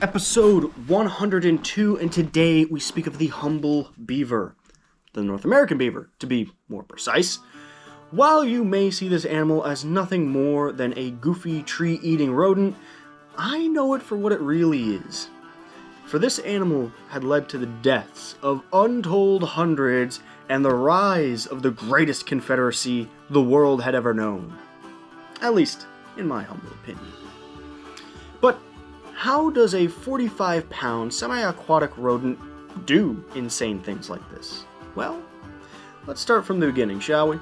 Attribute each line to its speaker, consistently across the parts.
Speaker 1: Episode 102, and today we speak of the humble beaver, the North American beaver, to be more precise. While you may see this animal as nothing more than a goofy tree-eating rodent, I know it for what it really is. For this animal had led to the deaths of untold hundreds and the rise of the greatest confederacy the world had ever known. At least, in my humble opinion. But how does a 45-pound semi-aquatic rodent do insane things like this? Well, let's start from the beginning, shall we?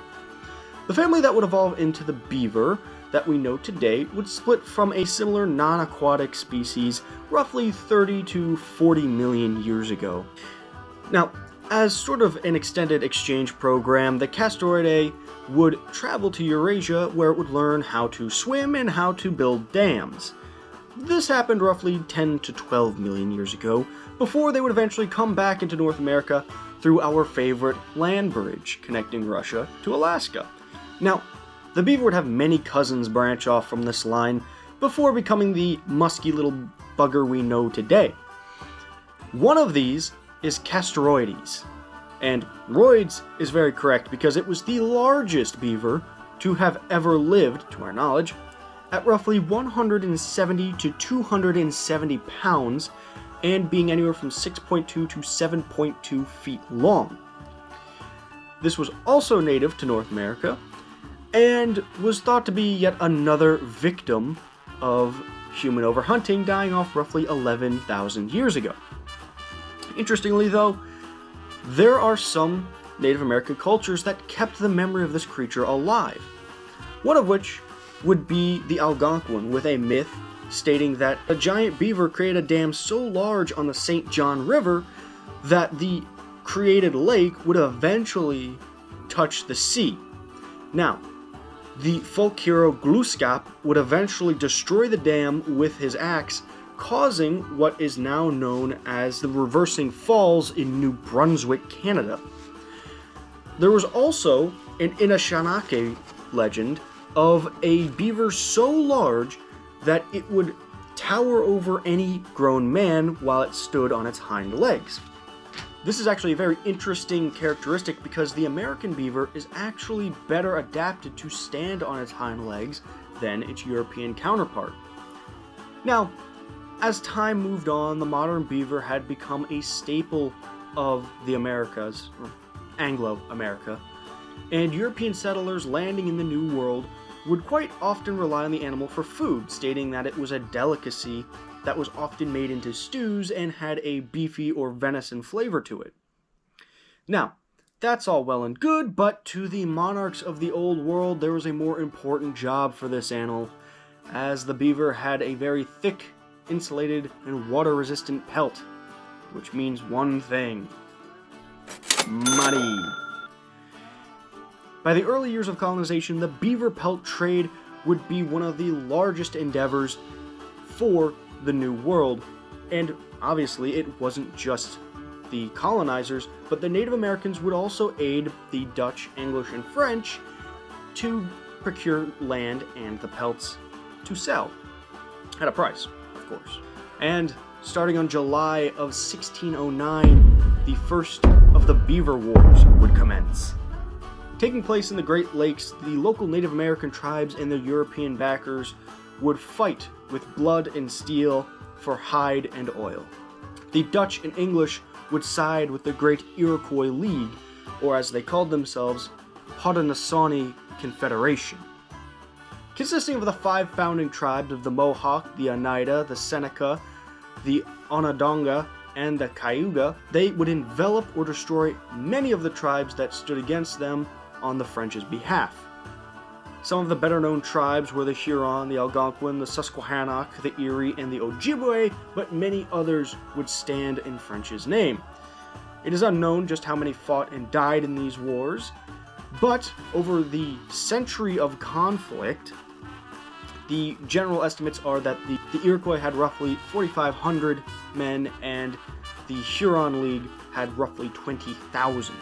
Speaker 1: The family that would evolve into the beaver that we know today would split from a similar non-aquatic species roughly 30 to 40 million years ago. Now, as sort of an extended exchange program, the Castoroidae would travel to Eurasia where it would learn how to swim and how to build dams. This happened roughly 10 to 12 million years ago, before they would eventually come back into North America through our favorite land bridge connecting Russia to Alaska. Now, the beaver would have many cousins branch off from this line before becoming the musky little bugger we know today. One of these is Castoroides, and roids is very correct because it was the largest beaver to have ever lived, to our knowledge, at roughly 170 to 270 pounds and being anywhere from 6.2 to 7.2 feet long. This was also native to North America and was thought to be yet another victim of human overhunting, dying off roughly 11,000 years ago. Interestingly though, there are some Native American cultures that kept the memory of this creature alive, one of which would be the Algonquin, with a myth stating that a giant beaver created a dam so large on the St. John River that the created lake would eventually touch the sea. Now, the folk hero Glooskap would eventually destroy the dam with his axe, causing what is now known as the Reversing Falls in New Brunswick, Canada. There was also an Anishinaabe legend of a beaver so large that it would tower over any grown man while it stood on its hind legs. This is actually a very interesting characteristic because the American beaver is actually better adapted to stand on its hind legs than its European counterpart. Now, as time moved on, the modern beaver had become a staple of the Americas, or Anglo-America, and European settlers landing in the New World would quite often rely on the animal for food, stating that it was a delicacy that was often made into stews and had a beefy or venison flavor to it. Now, that's all well and good, but to the monarchs of the old world, there was a more important job for this animal, as the beaver had a very thick, insulated, and water-resistant pelt, which means one thing: money. By the early years of colonization, the beaver pelt trade would be one of the largest endeavors for the New World, and obviously it wasn't just the colonizers, but the Native Americans would also aid the Dutch, English, and French to procure land and the pelts to sell, at a price, of course. And starting on July of 1609, the first of the Beaver Wars would commence. Taking place in the Great Lakes, the local Native American tribes and their European backers would fight with blood and steel for hide and oil. The Dutch and English would side with the Great Iroquois League, or as they called themselves, Haudenosaunee Confederation. Consisting of the 5 founding tribes of the Mohawk, the Oneida, the Seneca, the Onondaga, and the Cayuga, they would envelop or destroy many of the tribes that stood against them on the French's behalf. Some of the better-known tribes were the Huron, the Algonquin, the Susquehannock, the Erie, and the Ojibwe, but many others would stand in French's name. It is unknown just how many fought and died in these wars, but over the century of conflict, the general estimates are that the Iroquois had roughly 4,500 men, and the Huron League had roughly 20,000.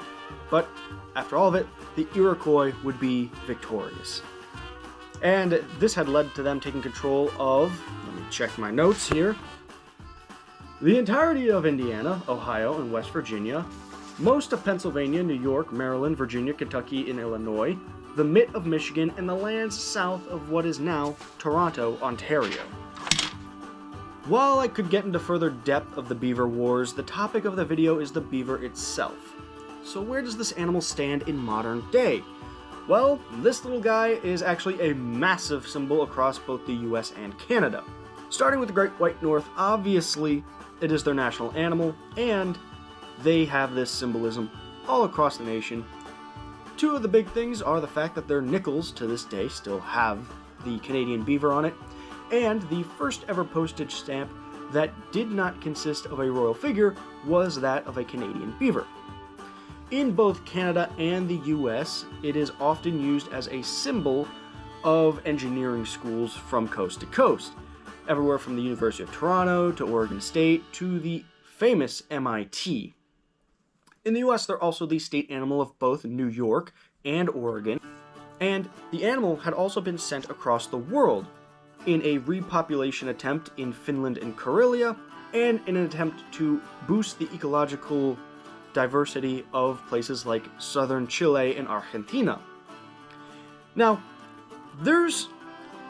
Speaker 1: But after all of it, the Iroquois would be victorious. And this had led to them taking control of, let me check my notes here, The entirety of Indiana, Ohio, and West Virginia, most of Pennsylvania, New York, Maryland, Virginia, Kentucky, and Illinois, the mitt of Michigan, and the lands south of what is now Toronto, Ontario. While I could get into further depth of the beaver wars, the topic of the video is the beaver itself. So where does this animal stand in modern day? Well, this little guy is actually a massive symbol across both the US and Canada. Starting with the Great White North, obviously it is their national animal, and they have this symbolism all across the nation. Two of the big things are the fact that their nickels to this day still have the Canadian beaver on it, and the first ever postage stamp that did not consist of a royal figure was that of a Canadian beaver. In both Canada and the US, it is often used as a symbol of engineering schools from coast to coast, everywhere from the University of Toronto to Oregon State to the famous MIT. In the US, they're also the state animal of both New York and Oregon, and the animal had also been sent across the world in a repopulation attempt in Finland and Karelia, and in an attempt to boost the ecological diversity of places like southern Chile and Argentina. Now, there's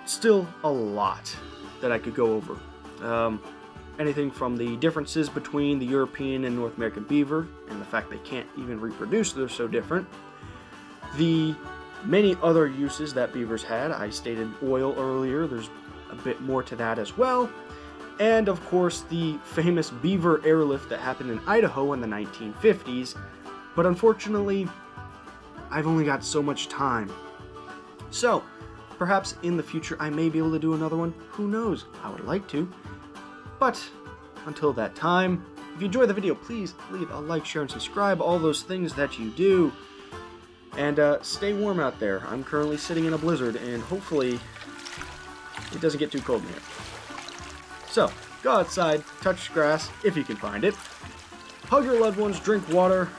Speaker 1: still a lot that I could go over. Anything from the differences between the European and North American beaver, and the fact they can't even reproduce, they're so different. The many other uses that beavers had. I stated oil earlier, there's a bit more to that as well. And of course, the famous beaver airlift that happened in Idaho in the 1950s. But unfortunately, I've only got so much time. So, perhaps in the future I may be able to do another one. Who knows? I would like to. But until that time, if you enjoyed the video, please leave a like, share, and subscribe. All those things that you do. And stay warm out there. I'm currently sitting in a blizzard, and hopefully it doesn't get too cold in here. So, go outside, touch grass if you can find it. Hug your loved ones, drink water,